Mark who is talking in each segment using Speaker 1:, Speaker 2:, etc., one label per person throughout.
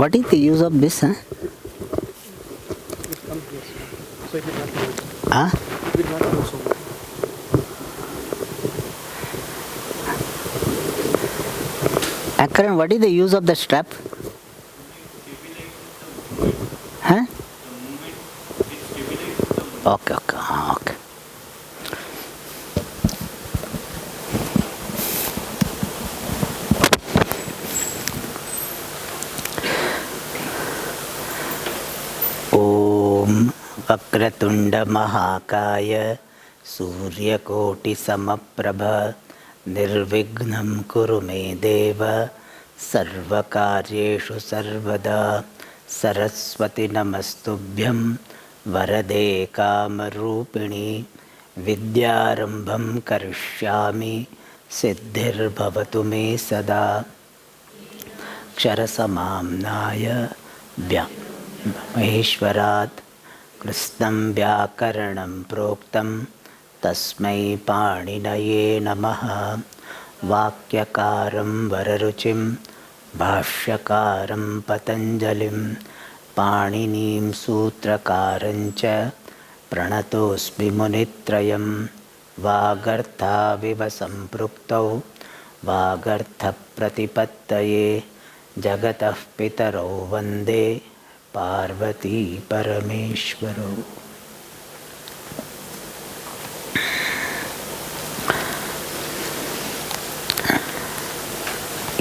Speaker 1: What is the use of this? Huh?
Speaker 2: It comes here, so it will not move.
Speaker 1: Huh?
Speaker 2: It will not move so much.
Speaker 1: Akaran, what is the use of the strap? Huh? Okay, okay, okay. Om Vakratunda Mahakaya Suryakoti Samaprabha Nirvignam Kuru Me Deva Sarvakaryeshu Sarvada Saraswati Namastubhyam Varade Kamarupini Vidyarambham Karishyami Siddhir Bhavatu Me Sada Ksharasamamnaya Maheshwarat Krishnam Vyakaranam Proktam Tasmai Paninaye Namaha Vakyakaram Vararuchim Bhashyakaram Patanjalim Paninim Sutrakarancha Pranatosmi Munitrayam Vagartha Viva Sampruktav Vagartha Pratipattaye Jagatah Pitaro Vande Parvati Parameshwaro.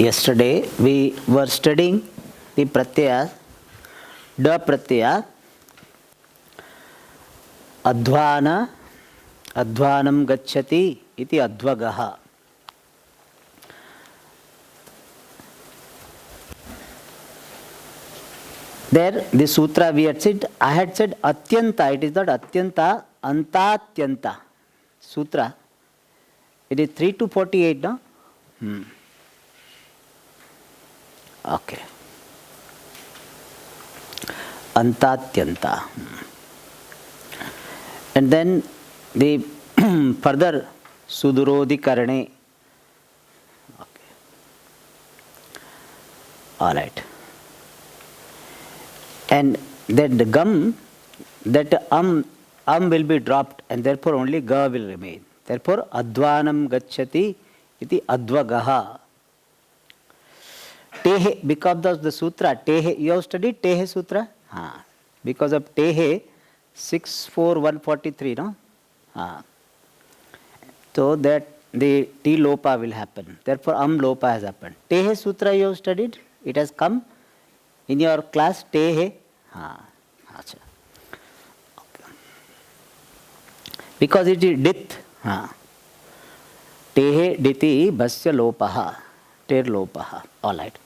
Speaker 1: Yesterday we were studying the pratyaya, da pratyaya, advana, advanam gacchati iti advagaha. There, the sutra we had said, I had said atyanta, it is not atyanta, antatyanta. Sutra. It is 3 to 48, no? Okay. Antatyanta. And then the further Sudurodhi Karane. Okay. Alright. And that the gum, that will be dropped and therefore only ga will remain. Therefore advanam gacchati iti advagaha. Tehe, because of the sutra, tehe, you have studied tehe sutra? Because of tehe, 64143, no? So that the T lopa will happen. Therefore lopa has happened. Tehe sutra you have studied? It has come in your class, tehe. Okay. Because it is dit. Tehe diti bhasya lopaha. Ter lopaha. Alright.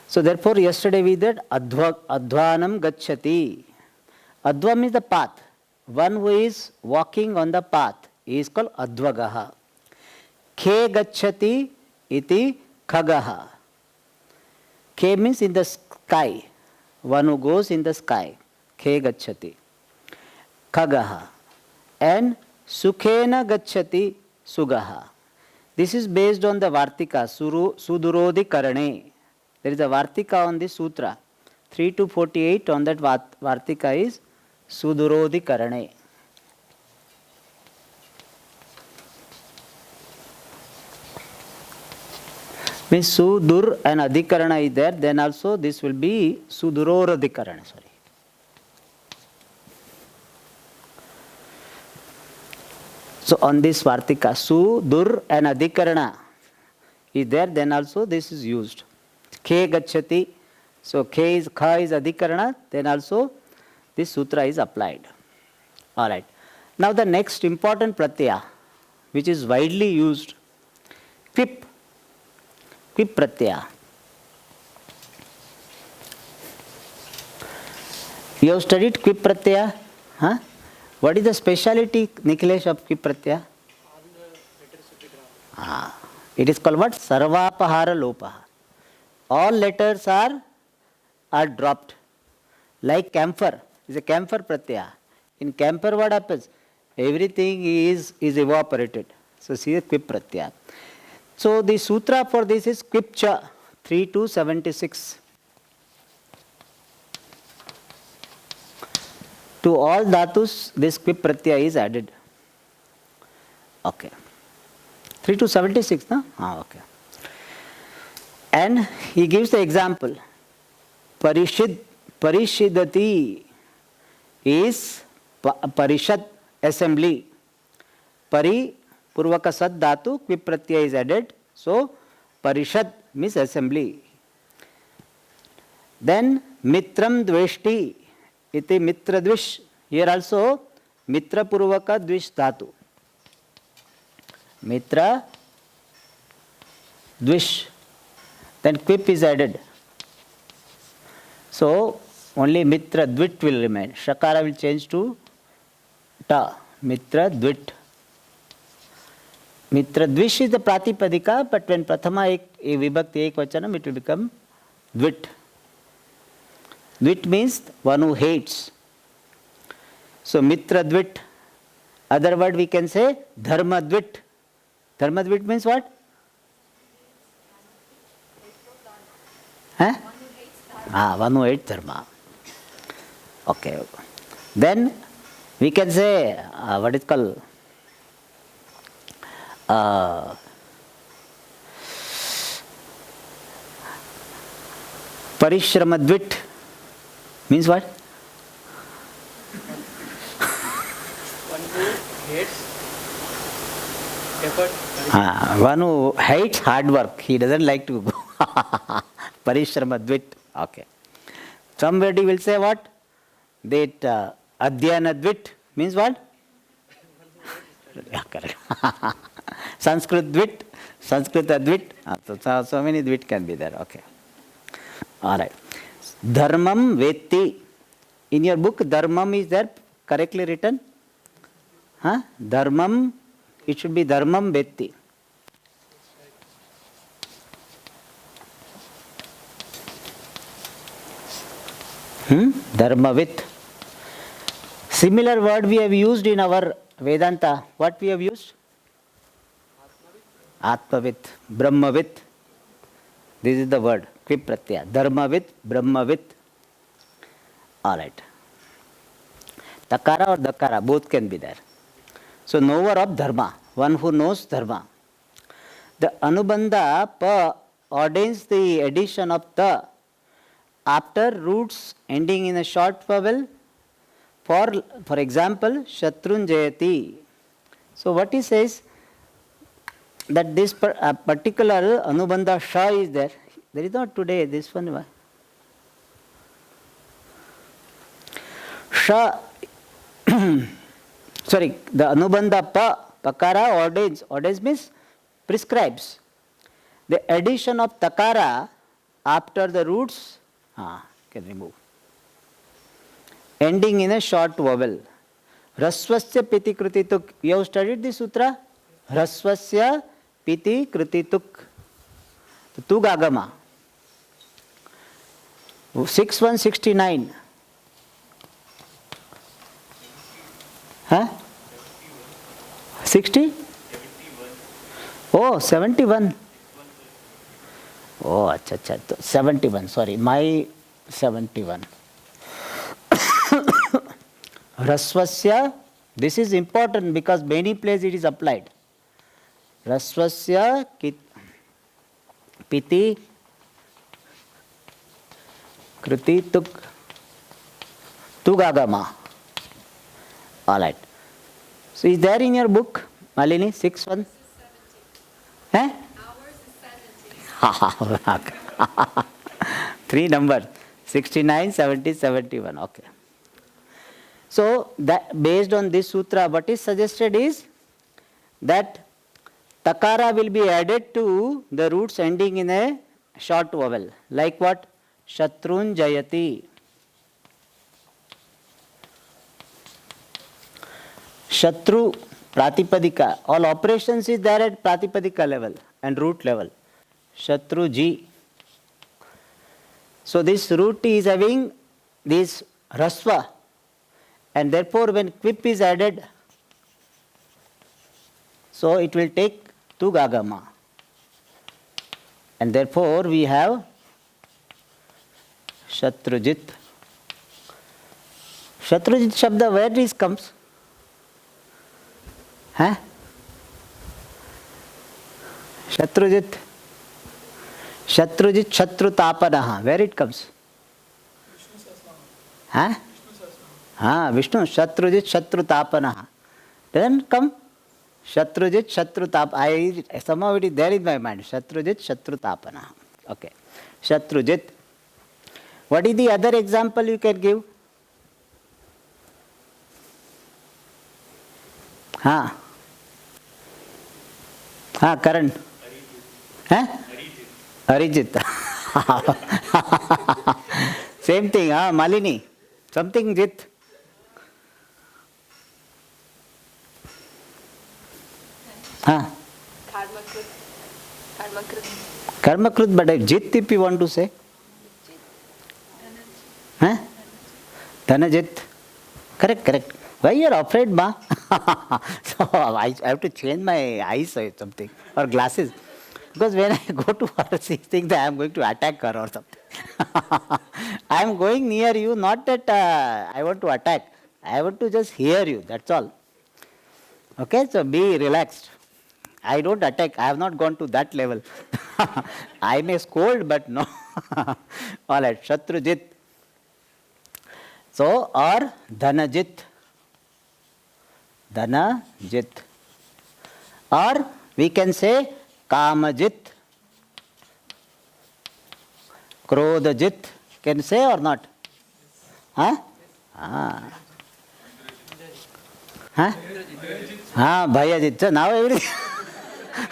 Speaker 1: So therefore yesterday we did advanam gacchati. Advam is the path. One who is walking on the path is called advagaha. Khe gacchati iti khagaha. Khe means in the sky. One who goes in the sky. Khe gacchati. Khagaha. And sukhena gacchati sugaha. This is based on the Vartika, Sudurodhi Karane. There is a Vartika on this sutra. 3 to 48 on that Vartika is Sudurodhi Karane. Means Sudur and Adhikarana is there, then also this will be Sudurodhikarana. Sorry. So on this Vartika, Sudur and Adhikarana is there, then also this is used. Khe gacchati. So Kha is Adhikarana, then also this sutra is applied. Alright. Now the next important pratyaya, which is widely used, Kvip. Kvip pratyaya. You have studied Kvip pratyaya? What is the speciality, Nikhilesh, of Kvip pratyaya? It is called what? Sarvapahara lopaha. All letters are dropped. Like camphor. It's a camphor pratyaya. In camphor what happens? Everything is evaporated. So see the Kvip pratyaya. So the sutra for this is Kvipcha 3 to 76. To all dhatus, this kvip pratyaya is added. Okay. 3 to 76, no? Okay. And he gives the example. Parishidati is parishad, assembly. Pari, purvaka sad dhatu, kvip pratyaya is added. So, parishad means assembly. Then, mitram dveshti, iti mitra dvish. Here also, mitra purvaka dvish dhatu. Mitra dvish. Then kvip is added. So, only mitra dvit will remain. Shakara will change to ta. Mitra dvit. Mitra dvish is the pratipadika, but when prathama vibhakti ekvachanam, it will become dvit. Dvit means one who hates. So, mitra dvit. Other word we can say dharma dvit. Dharma dvit means what? Huh? One who hates dharma. Okay. Then we can say, what is called? Parishramadvit means what?
Speaker 2: One who hates effort.
Speaker 1: One who hates hard work. He doesn't like to go. Parishramadvit. Okay. Somebody will say what? That Adhyanadvit means what? Yeah, correct. Sanskrit dvit, Sanskrit advit. So many dvit can be there. Okay. All right. Dharmam vetti. In your book, dharmam is there correctly written? Huh? Dharmam, it should be dharmam vetti. Dharmavit. Similar word we have used in our Vedanta. What we have used? Atmavit, Brahmavit. This is the word, kvip pratyaya. Dharmavit, Brahmavit. Alright. Takara or dakara, both can be there. So, knower of dharma, one who knows dharma. The Anubandha pa ordains the addition of ta after roots ending in a short vowel. For example, Shatrun Jayati. So, what he says, that this particular Anubandha Sha is there. There is not today, this one. Sha, sorry, the Anubandha Pa, Pakara ordains means prescribes. The addition of Takara after the roots, can remove. Ending in a short vowel. Rasvasya piti kritituk. You have studied this sutra? Rasvasya piti kritituk. Tug agama. 6169. Huh? 60? Oh, 71. Oh, acha. 71, sorry. My 71. Rasvasya, this is important because many places it is applied. Rasvasya piti kriti tugagama. Alright. So is there in your book, Malini, 6-1? Eh? Ours is 70. 3 numbers, 69, 70, 71. Okay. So, that based on this sutra, what is suggested is that takara will be added to the roots ending in a short vowel. Like what? Shatrun Jayati. Shatru, Pratipadika. All operations is there at Pratipadika level and root level. Shatru Ji. So, this root is having this rasva. And therefore, when kvip is added, so it will take tugagama. And therefore, we have Shatrujit. Shatrujit Shabda, where this comes? Huh? Shatrujit. Shatrujit Shatrutapanaha. Where it comes? Huh? Vishnu. Shatrujit Shatrutapanaha. Doesn't come? Shatrujit Shatrutap. Somehow it is there in my mind. Shatrujit Shatrutapanaha. Okay. Shatrujit. What is the other example you can give? Karan. Huh? Arijit. Same thing, Malini. Something Jit. Karmakrut, but Jit if you want to say. Dhanajit. Correct. Why you are afraid, ma? So I have to change my eyes or something, or glasses. Because when I go to her, she thinks that I am going to attack her or something. I am going near you, not that I want to attack. I want to just hear you, that's all. Okay, so be relaxed. I don't attack. I have not gone to that level. I may scold, but no. All right, Shatrujit. So, or Dhanajit. Dhanajit. Or we can say Kamajit. Krodajit. Can say or not? Bhayajit. So now everything.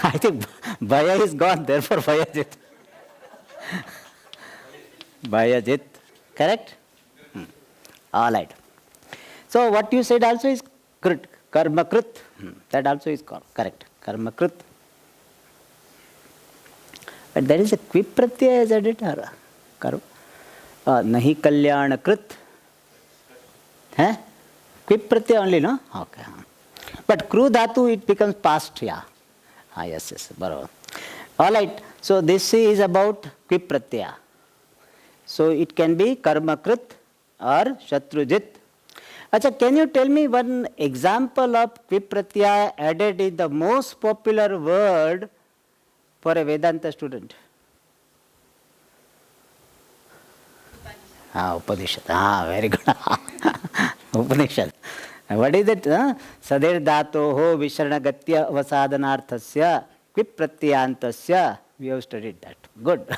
Speaker 1: I think Bhaya is gone, therefore Bhayajit. Bhayajit. Correct? All right. So what you said also is Krit. Karmakrit. That also is correct. Karmakrit. But there is a quip pratyaya as added. Nahi kalyanakrit. Quip pratyaya only, no? Okay. But kru dhatu, it becomes past, yeah. Yes. Barabar. All right. So this is about quip pratyaya. So it can be karmakrit or shatrujit. Acha, can you tell me one example of quip pratyaya added in the most popular word for a Vedanta student? Upanishad. Very good. Upanishad. What is it? Sadir dhatoho visharanagatya vasadhanarthasya quip pratyantasya. We have studied that. Good.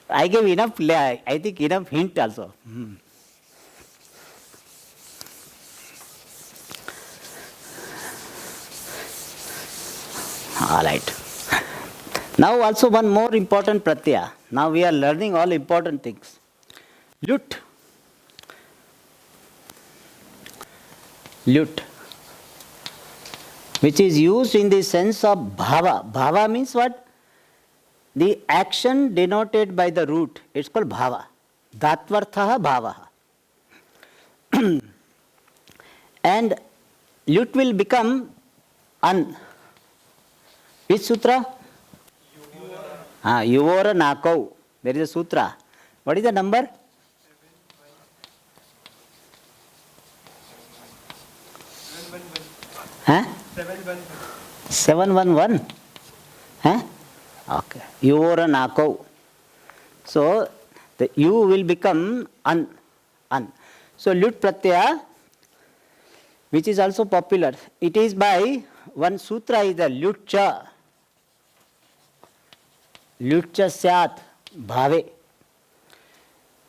Speaker 1: I gave enough, I think enough hint also. All right. Now also one more important pratyaya. Now we are learning all important things. Lut. Lut. Which is used in the sense of bhava. Bhava means what? The action denoted by the root. It's called bhava. Datvarthaha bhavaha. And lut will become an. Which sutra? Yuvora nakau. There is a sutra. What is the number? 711. Okay. Yuvora nakau. So the U will become an. So lut pratyaya, which is also popular. It is by one sutra is the lutcha. Lutcha syat bhave.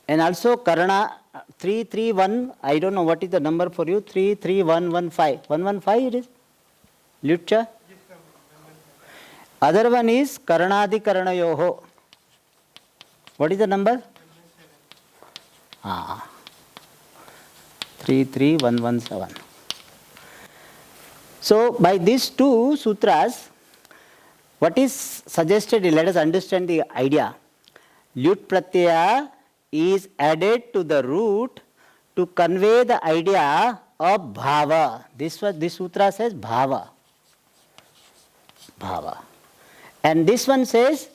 Speaker 1: And also Karana 331, I don't know what is the number for you, 33115. 115 it is? Lutcha? Other one is Karanadi Karanayoho. What is the number? 33117. So by these two sutras, what is suggested, let us understand the idea. Lut pratyaya is added to the root to convey the idea of bhava. This sutra says bhava. And this one says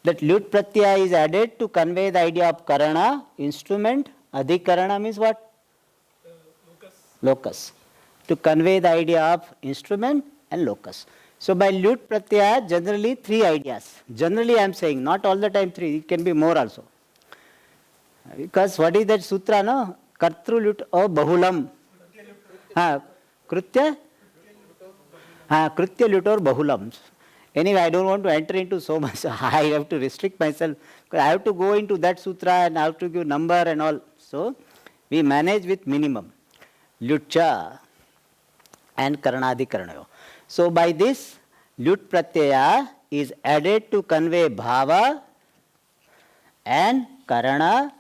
Speaker 1: that lut pratyaya is added to convey the idea of karana, instrument, Adhikarana means what? Locus. To convey the idea of instrument and locus. So by lut pratyaya, generally three ideas. Generally I am saying, not all the time three, it can be more also. Because what is that sutra, no? Kartru lut o bahulam. Krutya? Krutya lut or bahulam. Anyway, I don't want to enter into so much. I have to restrict myself. I have to go into that sutra and I have to give number and all. So we manage with minimum. Lutcha and karanadikaranayo. So by this, lut pratyaya is added to convey bhava and karana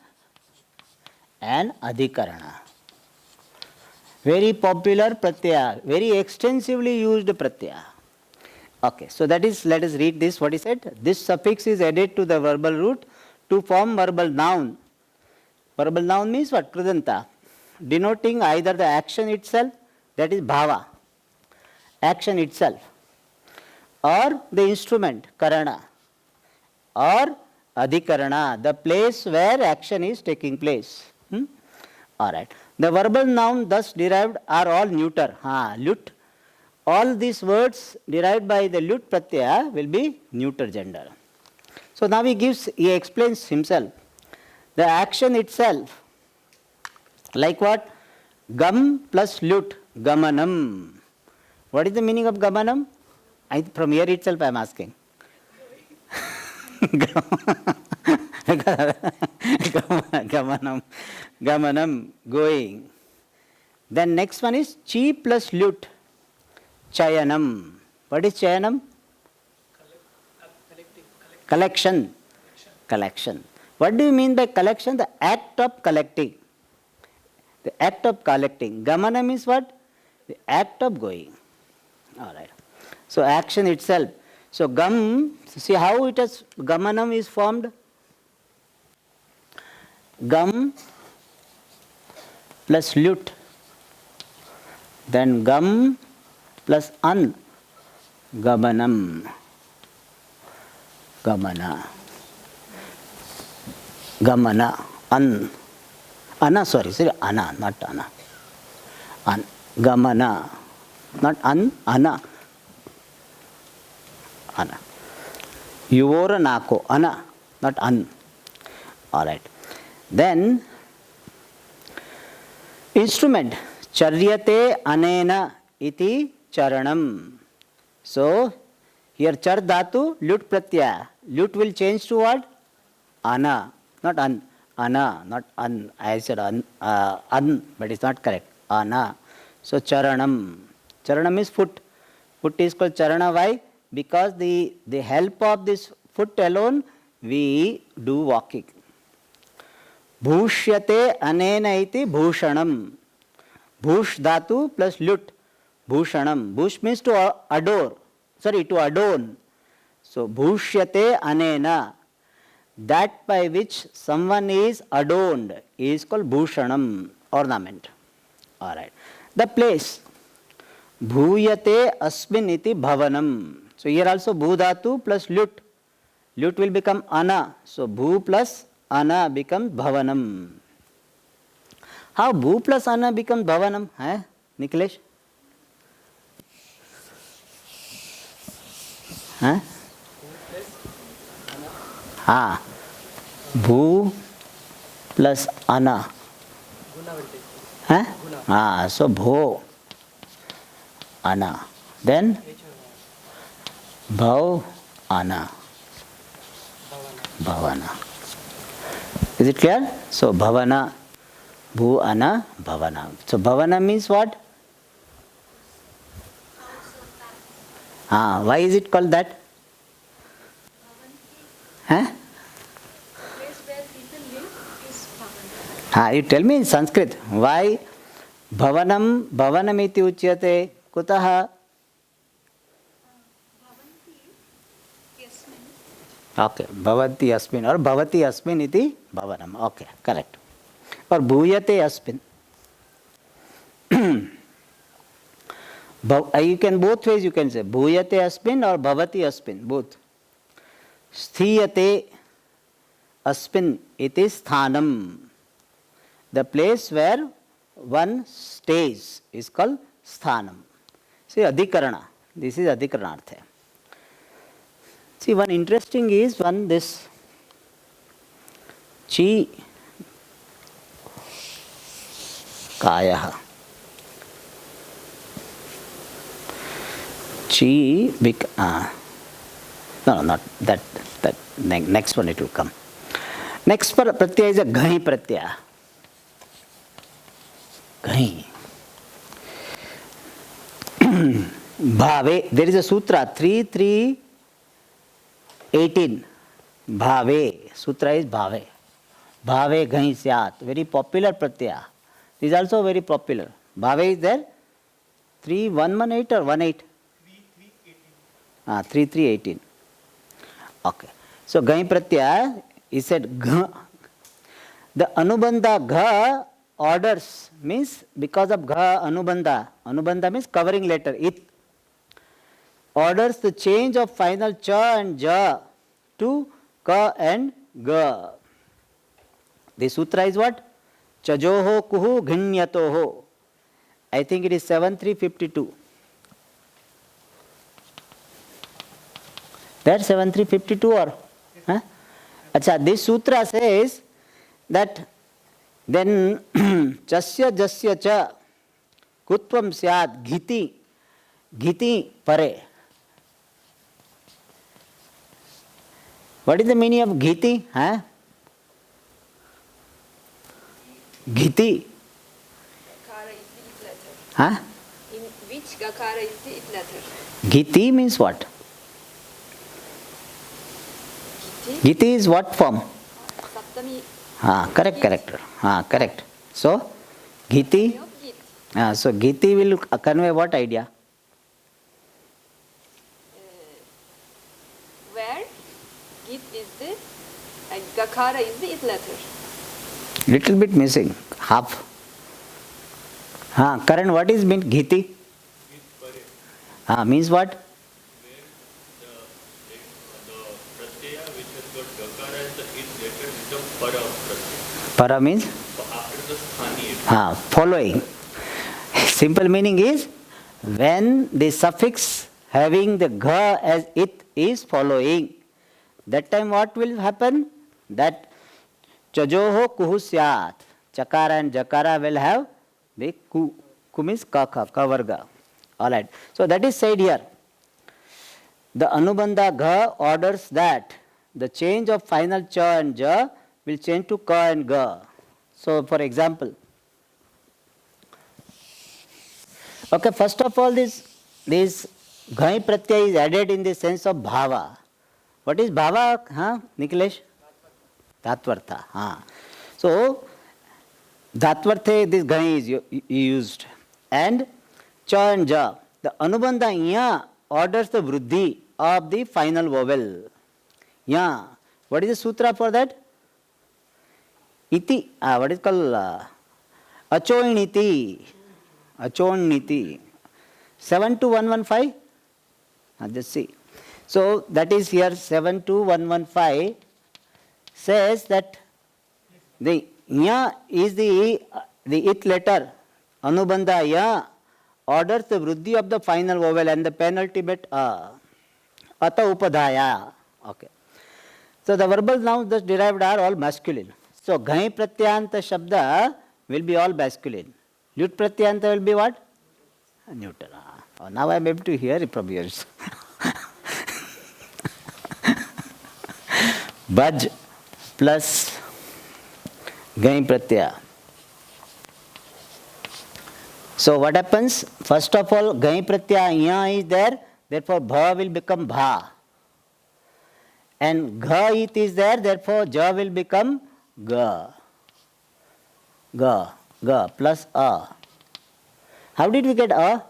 Speaker 1: and adhikarana. Very popular pratyaya, very extensively used pratyaya. Okay, so that is, let us read this, what he said. This suffix is added to the verbal root to form verbal noun. Verbal noun means what? Kridanta. Denoting either the action itself, that is bhava, action itself, or the instrument, karana, or adhikarana, the place where action is taking place. Alright. The verbal noun thus derived are all neuter. Lut. All these words derived by the lut pratyaya will be neuter gender. So now he explains himself. The action itself, like what? Gam plus lut, gamanam. What is the meaning of gamanam? From here itself I am asking. Gamanam, going. Then next one is chi plus lut, chayanam. What is chayanam? Collection. Collection. What do you mean by collection? The act of collecting. The act of collecting. Gamanam is what? The act of going. Alright. So action itself. So gam, see how it has, gamanam is formed? Gam plus lut. Then gam plus an. Gamanam. Gamana. Gamana. An. Ana, sorry, ana, not ana. An. Gamana. Not an, ana. Ana. Yuvora nako. Ana, not an. Alright. Then, instrument. Charyate anena iti charanam. So, here char dhatu, lut pratyaya. Lut will change to what? Ana, not an. Ana, not an. I said an, but it's not correct. Ana. So, charanam. Charanam is foot. Foot is called charana. Why? Because the help of this foot alone, we do walking. Bhushyate anena iti bhushanam. Bhush dhatu plus lut. Bhushanam. Bhush means to adore. Sorry, to adorn. So, bhushyate anena. That by which someone is adorned is called bhushanam, ornament. Alright. The place. Bhuyate asmin iti bhavanam. So, here also bhu dhatu plus lut. Lut will become ana. So, bhu plus ana becomes bhavanam. How bhu plus ana becomes bhavanam? Nikhilesh? Bhu plus ana. So bho, ana. Then bhav, ana. Bhavana. Is it clear? So bhavana, bhu, ana, bhavana. So bhavana means what? Why is it called that? Place where people live is bhavana. You tell me in Sanskrit. Why bhavanam, bhavanam iti uchyate? Kutaha? Okay, bhavati asmin or bhavati asmin iti bhavanam. Okay, correct. Or bhuyate asmin. You can both ways you can say bhuyate asmin or bhavati asmin, both. Sthiyate asmin iti sthanam. The place where one stays is called sthanam. See, adhikarana. This is adhikaranartha. See, one interesting is one this chi kaya. Chi no, not that. That next one it will come. Next pratyaya is a ghai pratyaya. Ghai. Bhave. There is a sutra 3.3.18. Bhave. Sutra is bhave. Bhave ghai syat. Very popular pratyaya. This is also very popular. Bhave is there. 3.1.18 or 1.8? 3.3.18. Okay. So ghai pratyaya, he said gha. The anubandha gha orders means because of gha anubandha. Anubandha means covering letter it. Orders the change of final cha and ja to ka and ga. The sutra is what? Chajoho kuhu ghinyatoho. I think it is 7.3.52. That's 7.3.52 or? Huh? Achha, this sutra says that then chasya jasya cha kutvam syad ghiti pare. What is the meaning of ghiti? Huh? Ghiti.
Speaker 3: Gakara is the it letter.
Speaker 1: Huh?
Speaker 3: In which Gakara is the it letter?
Speaker 1: Ghiti means what?
Speaker 3: Giti?
Speaker 1: Ghiti is what form?
Speaker 3: Saptami.
Speaker 1: Correct. So, Ghiti.
Speaker 3: Of Git.
Speaker 1: So, Ghiti will convey what idea?
Speaker 3: Where Git is the and Gakara is the it letter.
Speaker 1: Little bit missing. Half. Karan, what is mean Ghiti? Means what?
Speaker 4: The pratyaya which has got gakara as the it letter becomes para pratyaya.
Speaker 1: Para means?
Speaker 4: After the sthani.
Speaker 1: Following. Simple meaning is when the suffix having the gha as it is following. That time what will happen? That chajoho kuhu syat. Chakara and jakara will have the ku. Ku means ka varga. Alright. So that is said here. The anubandha gha orders that the change of final cha and ja will change to ka and ga. So for example, okay, first of all this ghai pratyaya is added in the sense of bhava. What is bhava, Nikhilesh? Dhatvartha. So dhatvartha this ghai is used. And cha and ja. The anubandha ya orders the vruddhi of the final vowel. Ya. What is the sutra for that? Iti. What is called? Achoniti. 72115. Just see. So that is here 72115 says that the ya is the it letter. Anubandha ya orders the vruddhi of the final vowel and the penultimate ata upadhaya. Okay. So the verbal nouns thus derived are all masculine. So ghai pratyanta shabda will be all masculine. Lut pratyanta will be what? Neuter. Now I am able to hear it from yours. Baj plus ghai pratyaya. So what happens? First of all, ghai pratyaya ya is there, therefore bha will become bha. And gha it is there, therefore ja will become ga. Ga plus a. How did we get a?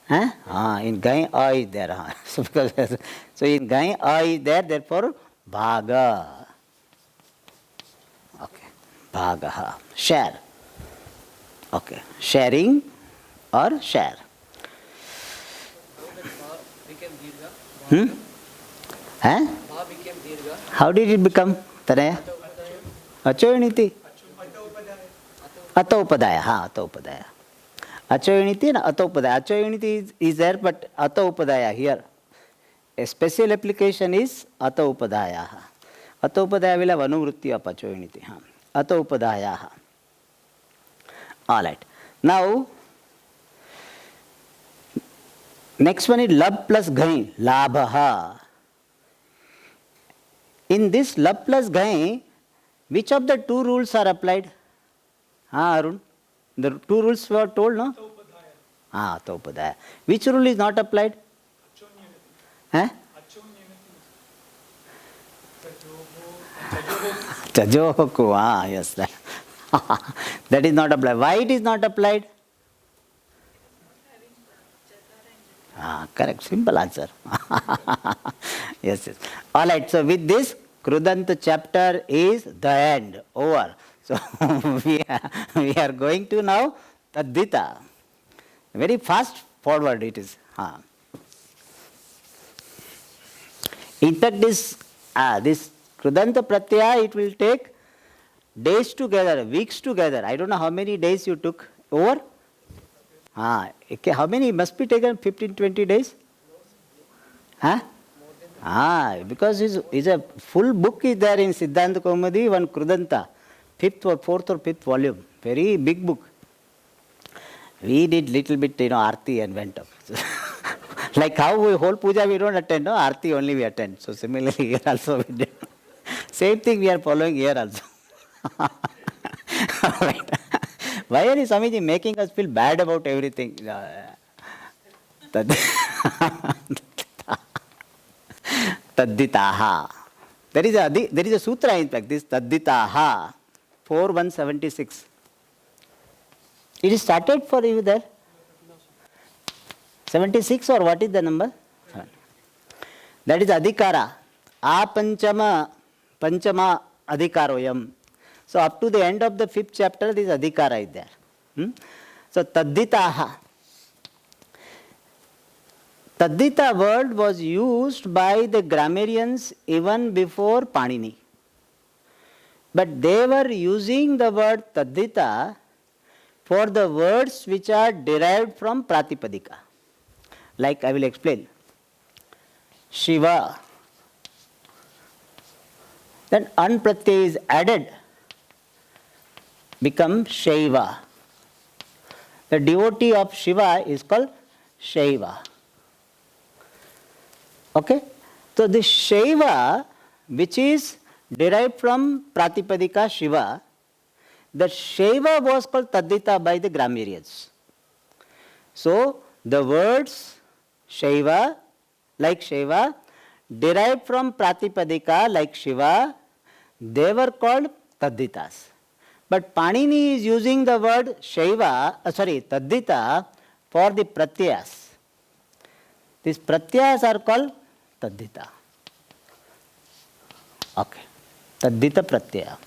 Speaker 1: In ghai a is there. So in ghai a is there, therefore bhaga. Okay, bhagaha. Share. Okay, sharing or share. How did it become? Tanaya? Achoiniti. Ataupadaya, ha, Ataupadaya. Achoyaniti and Ataupadaya. Achoyaniti is there, but Ataupadaya here. A special application is Ataupadaya. Ataupadaya will have anuvrutti of Achoyaniti. Ataupadaya. All right. Now, next one is lab plus ghai, labha. In this lab plus ghai, which of the two rules are applied? Arun? The two rules were told, no? Ataupadaya. Which rule is not applied? Chajohoku, yes. That is not applied. Why it is not applied? Correct, simple answer. Yes. All right, so with this, Krudanta chapter is the end, over. So we are going to now Tadvita. Very fast forward it is. In fact, this Krudanta Pratyaya, it will take days together, weeks together. I don't know how many days you took over. Okay. How many must be taken? 15, 20 days? Because it's a full book is there in Siddhanta Kaumudi, one Krudanta, 4th or 5th volume. Very big book. We did little bit, Aarti and went up. Like how we whole puja we don't attend, no? Aarti only we attend. So similarly here also we did. Same thing we are following here also. Right. Why are you, Swamiji, making us feel bad about everything? Tadditaha. There is a sutra in fact, this Tadditaha, 4176. It is started for you there? 76 or what is the number? That is Adhikara. Panchama Adhikaroyam. So up to the end of the 5th chapter, this Adhikara is there. So Tadditaha. Taddita word was used by the grammarians even before Panini. But they were using the word Taddita for the words which are derived from Pratipadika. Like I will explain. Shiva. Then An Pratyaya is added, become Shaiva. The devotee of Shiva is called Shaiva. Okay? So this Shaiva, which is derived from Pratipadika Shiva, the Shaiva was called Taddita by the grammarians. So the words Shaiva, like Shaiva, derived from Pratipadika like Shiva, they were called Tadditas. But Panini is using the word Taddita for the Pratyayas. These Pratyayas are called Taddita. Okay. Taddita Pratyaya.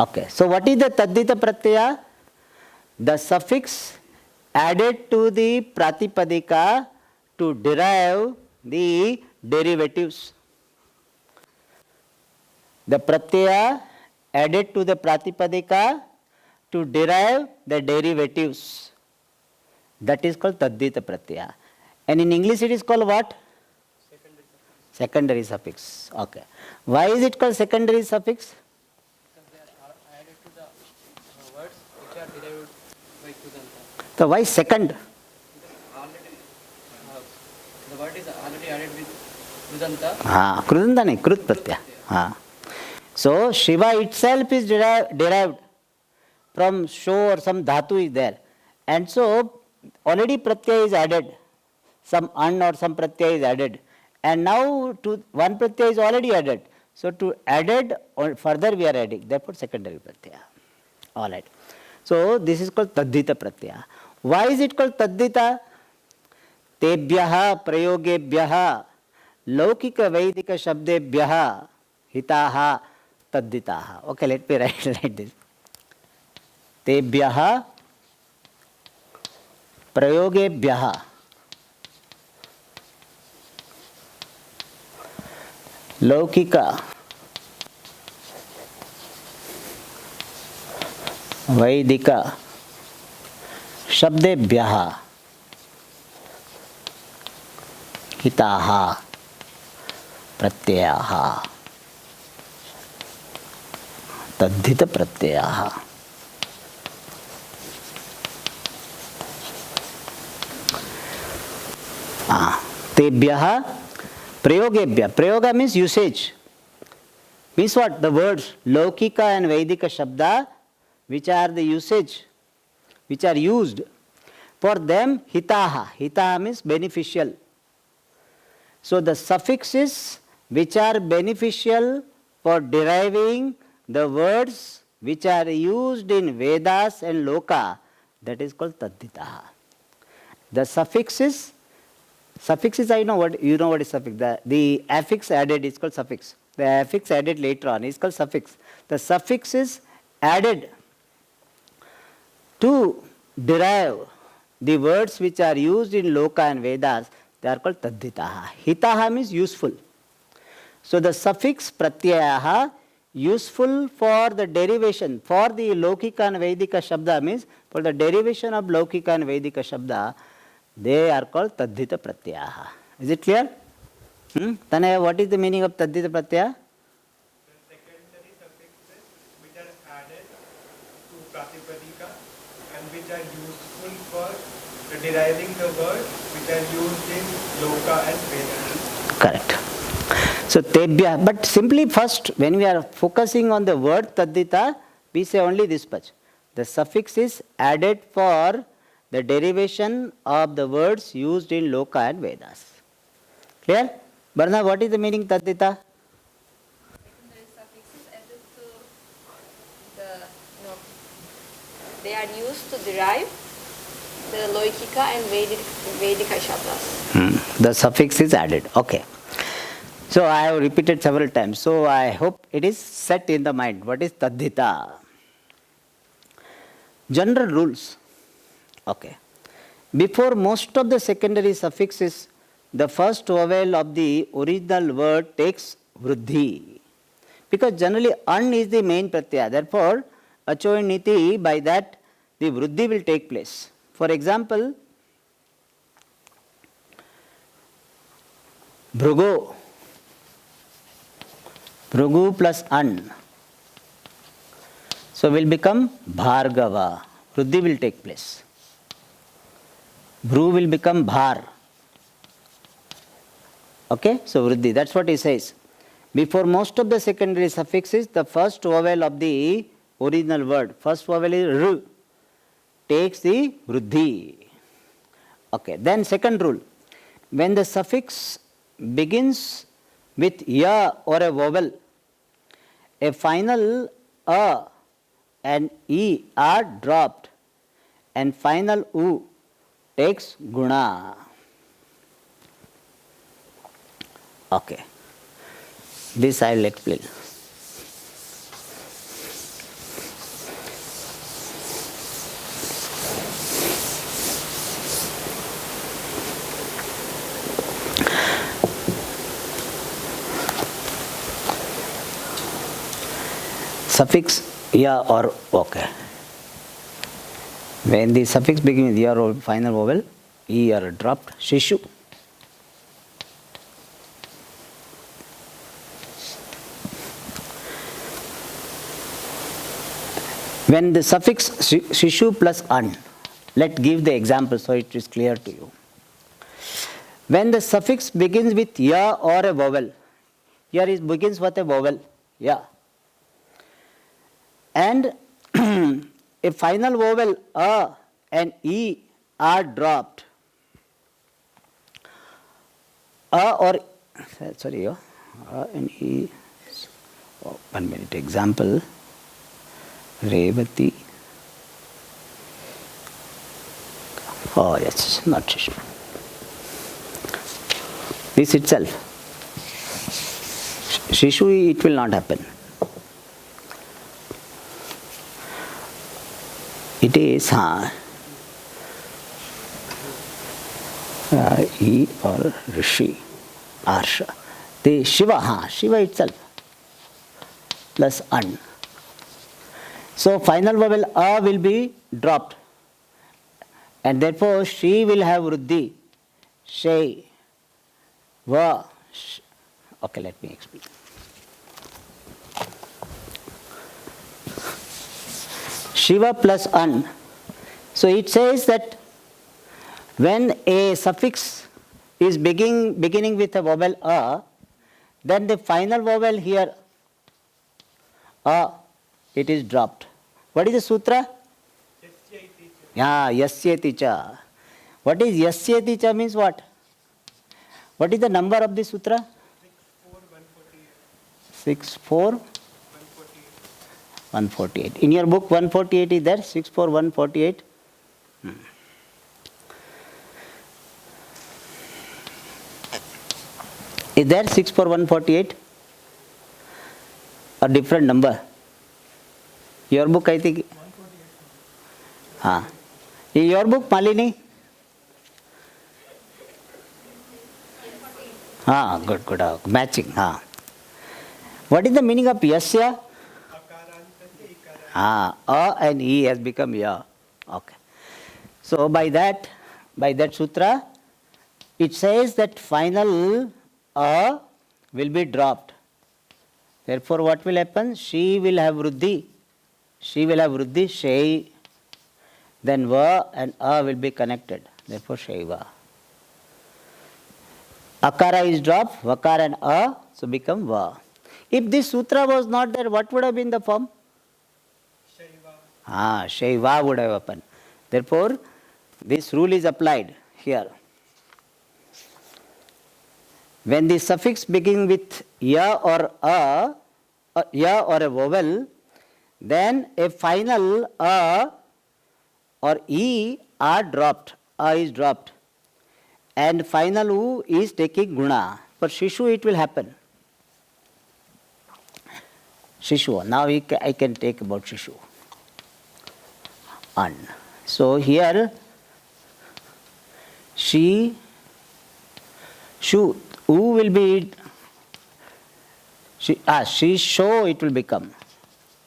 Speaker 1: Okay. So what is the Taddita Pratyaya? The suffix added to the Pratipadika to derive the derivatives. The Pratyaya added to the Pratipadika to derive the derivatives. That is called Taddita Pratyaya. And in English it is called what? Secondary suffix. Okay. Why is it called secondary suffix?
Speaker 2: Because they are added to the words which are derived by Krudanta.
Speaker 1: So why second?
Speaker 2: Already, the word is already added with Krudanta.
Speaker 1: Krudanta nahi, Krut Pratyaya. So Shiva itself is derived from Sho or some Dhatu is there. And so already Pratyaya is added. Some An or some Pratyaya is added. And now to one Pratyaya is already added. So to added, further we are adding. Therefore secondary Pratyaya. Alright. So this is called Taddita Pratyaya. Why is it called Taddita? Tebhyaha prayogebhyaha laukika vaidika shabdebhyaha hitaha tadditaha. Okay, let me write this. Tebhyaha prayogebhyaha laukika वैदिक शब्देभ्यः हिताः प्रत्ययाः तद्धित प्रत्ययाः। तेभ्यः प्रयोगेभ्यः, प्रयोग means usage, means what? The words Laukika and Vedika Shabda, which are the usage, which are used, for them hitaha, hitaha means beneficial. So the suffixes which are beneficial for deriving the words which are used in Vedas and Loka, that is called Taddhitaha. The suffixes I know what, you know what is suffix. The affix added is called suffix. The affix added later on is called suffix. The suffix is added to derive the words which are used in Loka and Vedas, they are called Taddhitaha. Hitaha means useful. So the suffix pratyayaha, useful for the derivation, for the Laukika and Vedika Shabda means for the derivation of Laukika and Vedika Shabda, they are called Taddhita Pratyayaha. Is it clear? Tanaya, what is the meaning of Taddhita Pratyaya?
Speaker 2: The secondary suffixes which are added to Pratipadika and which are useful for deriving the words which are used in Loka and Vedas.
Speaker 1: Correct. So Tebhya, but simply first when we are focusing on the word Taddhita, we say only this much. The suffix is added for the derivation of the words used in Loka and Vedas. Clear? Barna, what is the meaning Taddhita?
Speaker 3: Secondary suffixes added to the, no, they are used to derive the Laukika and Vedika Shabdas.
Speaker 1: The suffix is added. Okay. So I have repeated several times. So I hope it is set in the mind. What is Taddhita? General rules. Okay. Before most of the secondary suffixes, the first vowel of the original word takes vruddhi. Because generally an is the main pratyaya. Therefore, acho and niti, by that the vruddhi will take place. For example, bhrugo, bhrugu plus an. So will become bhargava. Vruddhi will take place. Bhru will become bhar. Okay, so vruddhi, that's what he says. Before most of the secondary suffixes, the first vowel of the original word, first vowel is r, takes the vruddhi. Okay, then second rule, when the suffix begins with ya or a vowel, a final a and e are dropped and final u takes guna. Okay, this I will explain. Suffix ya or okay. When the suffix begins with ya or final vowel, e are dropped. Shishu. When the suffix shishu plus an, let's give the example so it is clear to you. When the suffix begins with ya or a vowel, here it begins with a vowel, ya, and a final vowel a and e are dropped. A or sorry, a and e. Oh, 1 minute. Example. Revati. Oh yes, not Shishu. This itself. Shishu, it will not happen. It is E or Rishi, Arsha. The Shiva, Shiva itself plus an. So final vowel a will be dropped. And therefore she will have vruddhi. She, va. Okay, let me explain. Shiva plus an. So it says that when a suffix is beginning with a vowel a, then the final vowel here a, it is dropped. What is the sutra? Yeah, yasyeti cha. What is yasyeti cha means what? What is the number of the sutra? 64148. In your book 148 is there? 64148. Is there 64148? A different number? Your book, I think. In your book, Malini? Good. Matching. What is the meaning of yasya? A and E has become ya. Okay. So by that sutra, it says that final a will be dropped. Therefore, what will happen? She will have vruddhi. She, then va and a will be connected. Therefore, shaiva. Akara is dropped, vakara and a, so become va. If this sutra was not there, what would have been the form? Shaiva would have happened. Therefore, this rule is applied here. When the suffix begins with ya or a vowel, then a final a or e are dropped. A is dropped. And final u is taking guna. For Shishu it will happen. Shishu. Now I can take about Shishu. An. So here she, shu, u will be, she show it will become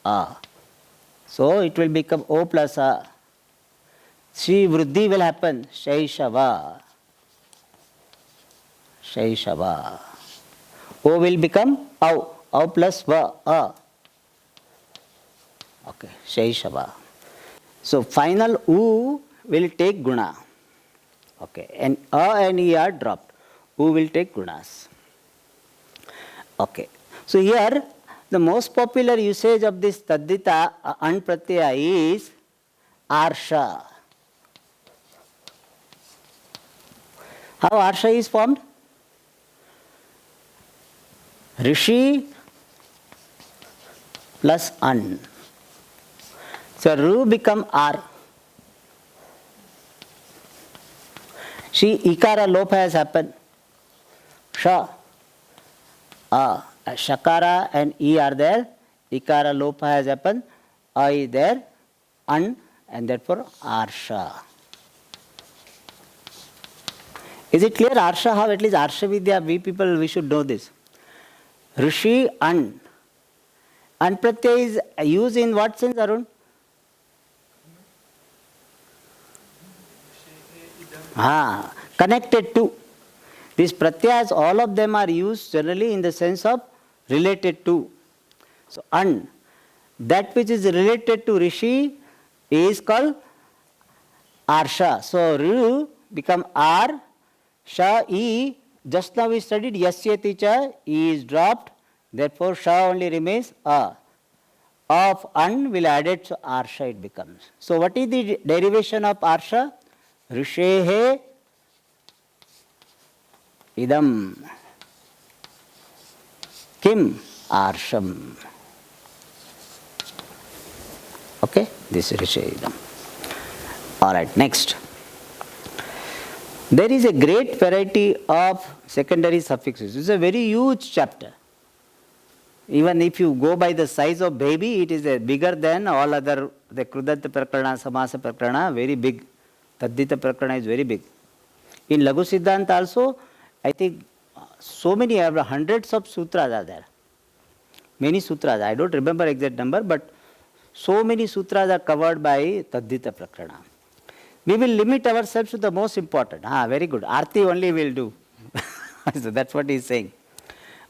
Speaker 1: a. So it will become o plus a. She vruddhi will happen, shaishava. O will become au plus va, a. Okay, shaishava. So final u will take guna. Okay, and a and e are dropped. U will take gunas. Okay, so here the most popular usage of this taddita an pratyaya is arsha. How arsha is formed? Rishi plus an. So ru become r. She ikara lopa has happened. Sha. Shakara and e are there. Ikara lopa has happened. A is there. An, and therefore arsha. Is it clear? Arsha, how at least Arsha Vidya, we should know this. Rishi an. An pratyaya is used in what sense, Arun? Connected to. These pratyayas, all of them are used generally in the sense of related to. So an. That which is related to Rishi is called Arsha. So Ru become R. Sha, E, just now we studied yasyati cha, E is dropped, therefore Sha only remains A. Of an will add it, so Arsha it becomes. So what is the derivation of Arsha? Rishehe idam kim arsham. Okay, this is Rishehe idam. Alright, next. There is a great variety of secondary suffixes. It's a very huge chapter. Even if you go by the size of baby, it is bigger than all other, the Krudanta Prakarana, Samasa Prakarana, very big. Taddita Prakarana is very big. In Laghu Siddhanta also, I think so many, hundreds of sutras are there. Many sutras, I don't remember exact number, but So many sutras are covered by Tadhita Prakarana. We will limit ourselves to the most important. Very good. Arti only will do. So that's what he is saying.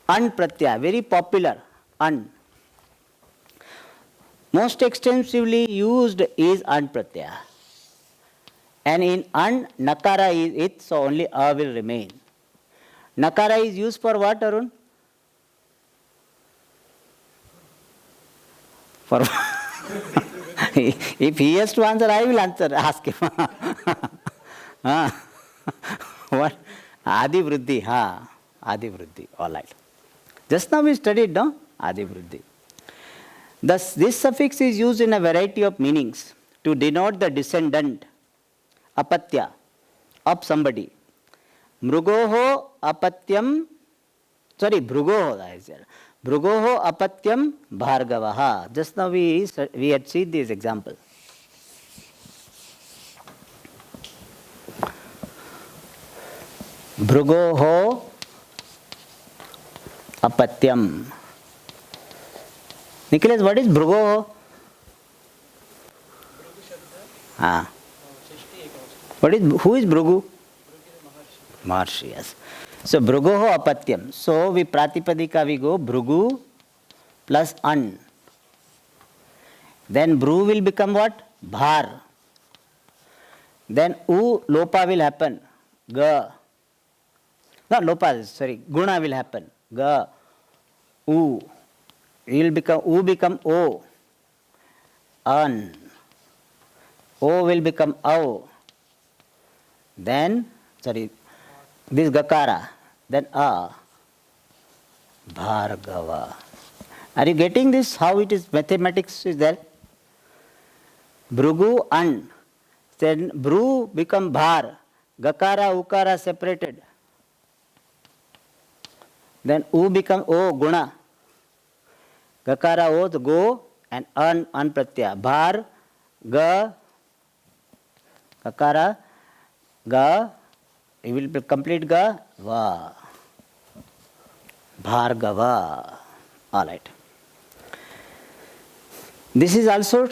Speaker 1: An pratyaya, very popular. An. Most extensively used is an pratyaya. And in an, nakara is it, so only a will remain. Nakara is used for what, Arun? For if he has to answer, I will answer. Ask him. What? Adi Vriddhi. Adi Vriddhi. All right. Just now we studied, no? Adi Vriddhi. Thus, this suffix is used in a variety of meanings to denote the descendant, apatya, of somebody. Mrugoho apatyam, Bhrugoho, I said. Bhrugoho apatyam bhargavaha. Just now we had seen this example. Bhrugoho apatyam. Nicholas, what is Bhrugoho? Who is Bhrugu? Maharshi, yes. So Bhrugoho apatyam. So we Pratipadika we go Bhrugu plus an. Then Bhru will become what? Bhar. Then Lopa will happen. Ga. Not Lopa, sorry. Guna will happen. Ga. U. Will become O. An. O will become Au. Then, this Gakara. Then A. Bhargava. Are you getting this? How it is? Mathematics is there. Bhrugu An. Then Bhru become Bhar. Gakara, Ukara separated. Then U become O, Guna. Gakara O, the Go, and An pratyaya. Bhar, Ga, Gakara, Ga, it will be complete Ga, Va. Bhargava. All right. This is also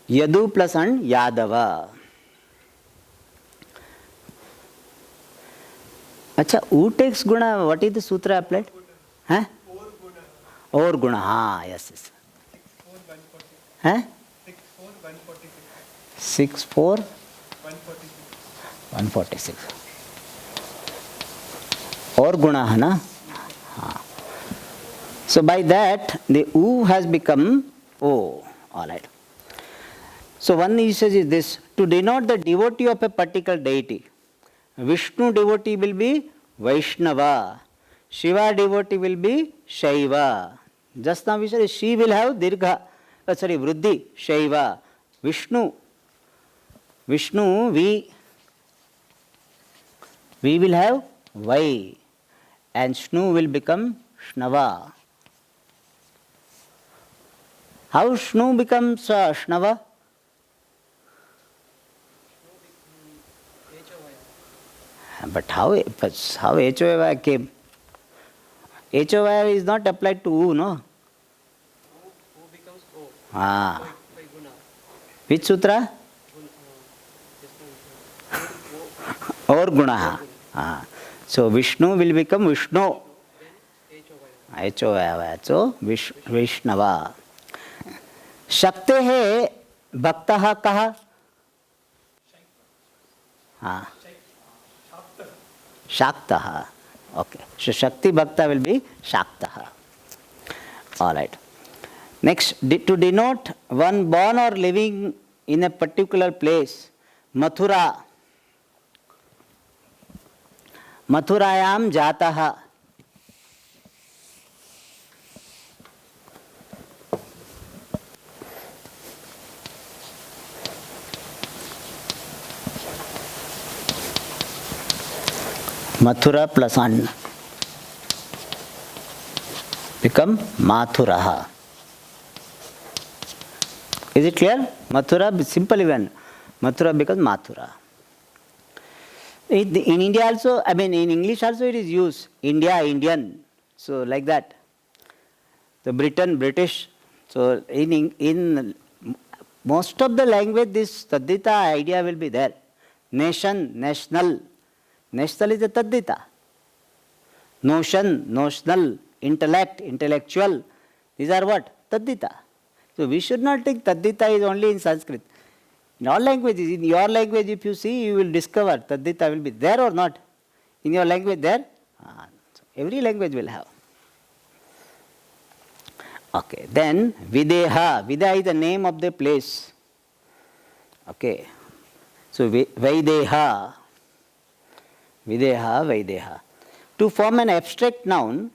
Speaker 1: Yadu plus An, Yadava. Acha, U takes Guna, what is the sutra applied? Huh? Or Guna, yes. 6-4, 146. Or Guna, na? So by that, the U has become O. All right. So one usage is this, to denote the devotee of a particular deity. Vishnu devotee will be Vaishnava. Shiva devotee will be Shaiva. Just now we said she will have Dirgha, Vriddhi, Shaiva. Vishnu, we will have Vai. And Shnu will become Shnava. How Shnu becomes Shnava? But how HOY came? HOY is not applied to U, no?
Speaker 5: U becomes O. By Guna.
Speaker 1: Which sutra? Or Guna. So Vishnu will become Vishnu. HOY. So Vishnava. Shaktehe bhaktaha kaha? Shaktaha. Okay. So Shakti Bhakta will be Shaktaha. Alright. Next, to denote one born or living in a particular place, Mathura. Mathurayam Jataha. Mathura plus An become Mathuraha. Is it clear? Mathura, simple even. Mathura becomes Mathura. In India also, in English also it is used. India, Indian. So like that. So Britain, British. So in most of the language, this taddita idea will be there. Nation, national. National is a taddita. Notion, notional. Intellect, intellectual. These are what? Taddita. So we should not think taddita is only in Sanskrit. In all languages, in your language, if you see, you will discover taddita will be there or not. In your language, there? So every language will have. Okay, then Videha. Videha is the name of the place. Okay, so Vaideha. Videha, Vaideha. To form an abstract noun,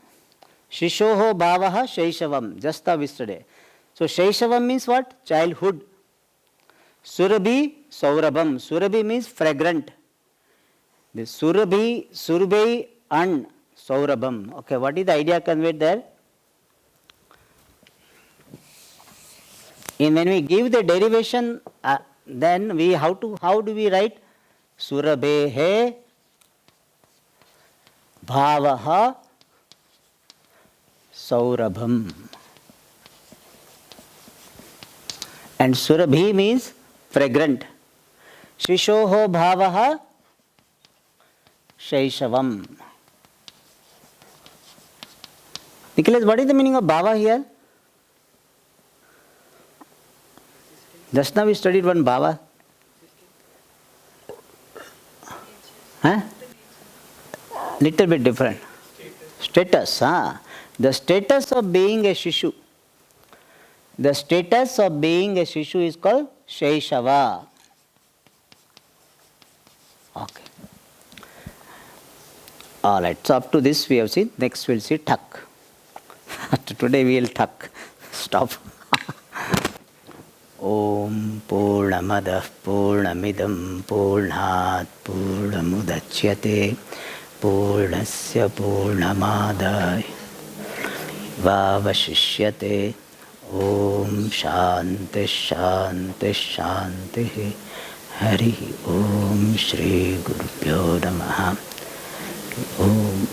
Speaker 1: Shishoho Bhavaha Shaishavam. Just of yesterday. So Shaishavam means what? Childhood. Surabhi, Saurabham. Surabhi means fragrant. The Surabhi, Surbhi and Saurabham. Okay, what is the idea conveyed there? When we give the derivation, then we how do we write? Surabhehe Bhavaha Saurabham. And Surabhi means fragrant. Shishoho Bhavaha Shaishavam. Nicholas, what is the meaning of Bhava here? Just now we studied one Bhava. Huh? Little bit different. Status. The status of being a Shishu. The status of being a Shishu is called Shaishava. Okay. Alright, so up to this we have seen. Next we'll see Thak. Today we will Thak. Stop. Om Purnamadah Purnamidam Purnat Purnamudachyate Purnasya Purnamadaya Vavashishyate. Om Shanti Shanti Shanti. Hari Om Shri Gurubhyo Namaha. Om